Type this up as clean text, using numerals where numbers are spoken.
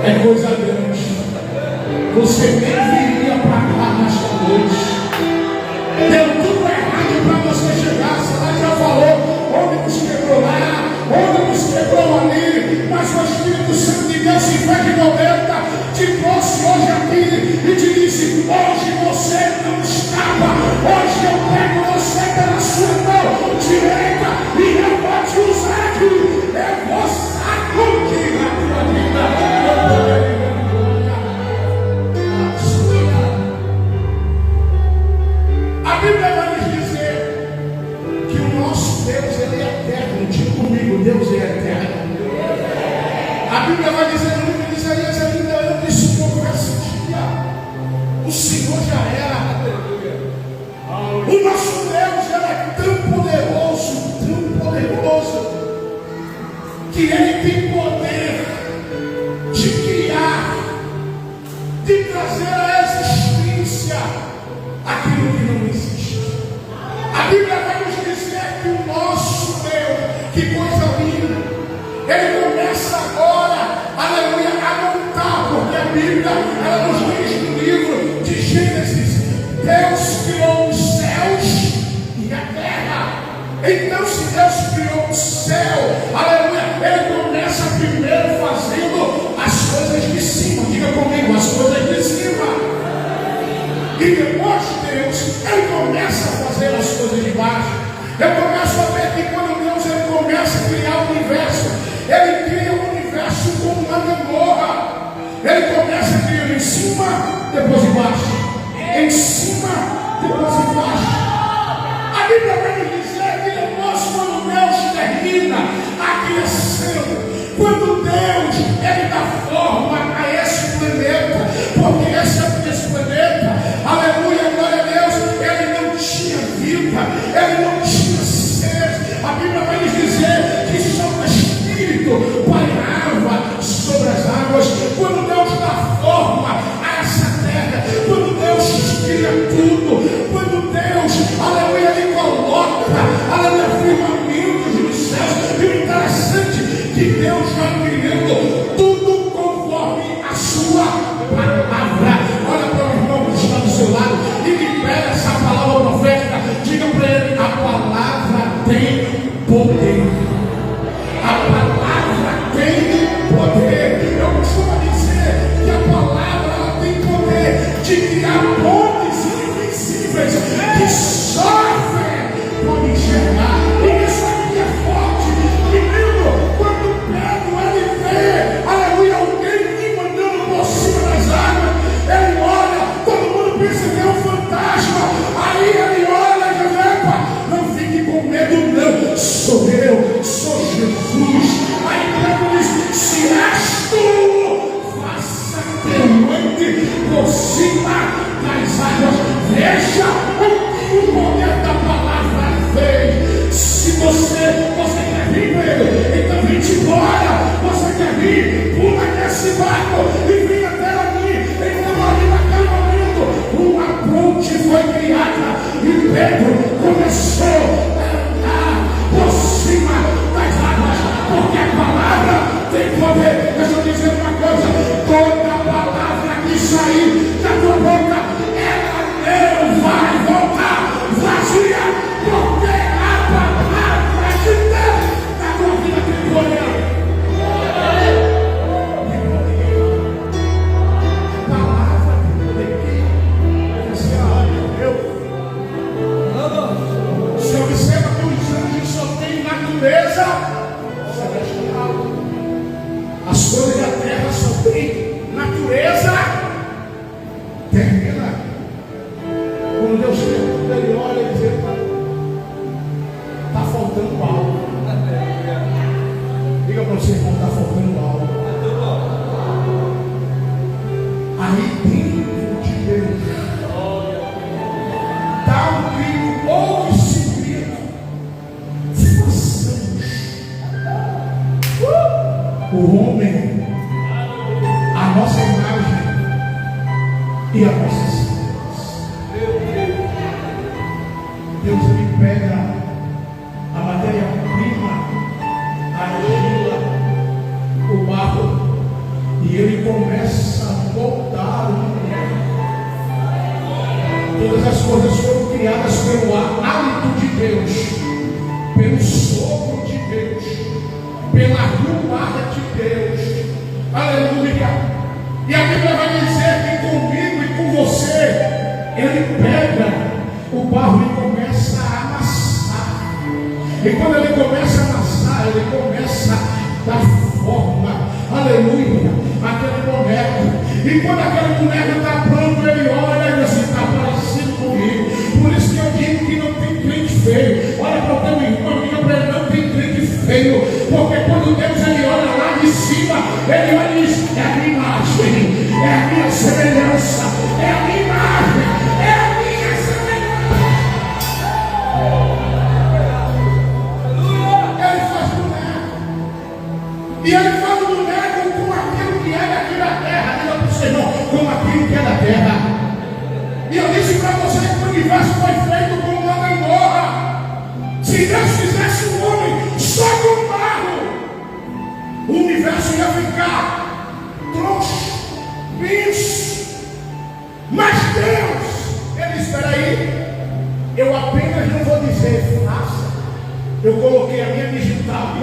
É coisa grande. Você nem viria para cá nesta noite. Deu tudo errado para você chegar. A cidade já falou, ônibus quebrou lá, ônibus quebrou ali, mas o Espírito Santo de Deus se fez de momento, te trouxe hoje aqui e te disse: hoje você não estava, hoje eu pego você pela sua mão direita e eu vou te usar aqui, eu vou sacudir a tua vida. A Bíblia vai nos dizer que o nosso Deus, ele é eterno. Diga comigo, Deus é eterno. A Bíblia vai dizer no livro de Isaías, ainda antes do profecia, o Senhor já era. O nosso Deus, ele é tão poderoso, que ele tem poder de criar, de trazer à existência aquilo que não existe. A Bíblia vai nos dizer que o nosso Deus, que coisa linda, ele começa agora, aleluia, a montar, porque a Bíblia, ela nos diz no livro de Gênesis: Deus criou os céus e a terra. Então, se Deus criou o céu, aleluia, ele começa primeiro fazendo as coisas de cima. Diga comigo, as coisas de cima. E depois Deus, ele começa a fazer as coisas de baixo. Eu começo a ver que quando Deus ele começa a criar o universo, ele cria o universo como uma gangorra. Ele começa a criar em cima, depois embaixo. Em cima, depois embaixo. A Bíblia vai nos dizer que depois, quando Deus termina a criação, quando Deus ele dá forma a esse planeta, porque esse planeta, aleluia, glória a Deus, ele não tinha vida, ele não tinha ser. A Bíblia vai nos dizer que só o Espírito pairava sobre as águas. Quando Deus dá forma a essa terra, quando Deus cria tudo, quando Deus, aleluia, ele coloca, aleluia, firmamentos nos céus. E o interessante é que Deus vai criando E ele começa a moldar o boneco. Todas as coisas foram criadas pelo hálito de Deus, pelo sopro de Deus, pela ruar de Deus. Aleluia. E a Bíblia vai dizer que comigo e com você, ele pega o barro e começa a amassar. E quando ele começa a amassar, ele começa a dar forma, aleluia, aquele boneco. E quando aquele boneco está pronto, ele olha e diz assim: está parecido comigo. Por isso que eu digo que não tem crente feio. Olha para o teu irmão, diga para ele: não tem crente feio. Porque quando Deus ele olha lá de cima, ele olha e diz: é a minha imagem, é a minha semelhança, é a minha imagem, é a minha semelhança. Ele faz boneco. E ele faz o boneco com aquilo que é daqui da terra. Diga para o Senhor: com aquilo que é da terra. E eu disse para você que o universo foi feito com uma gangorra. Se Deus fizesse um homem só com barro, o universo ia ficar troncho, bicho. Mas Deus, ele disse: espera aí, eu apenas não vou dizer faça. Eu coloquei a minha digital.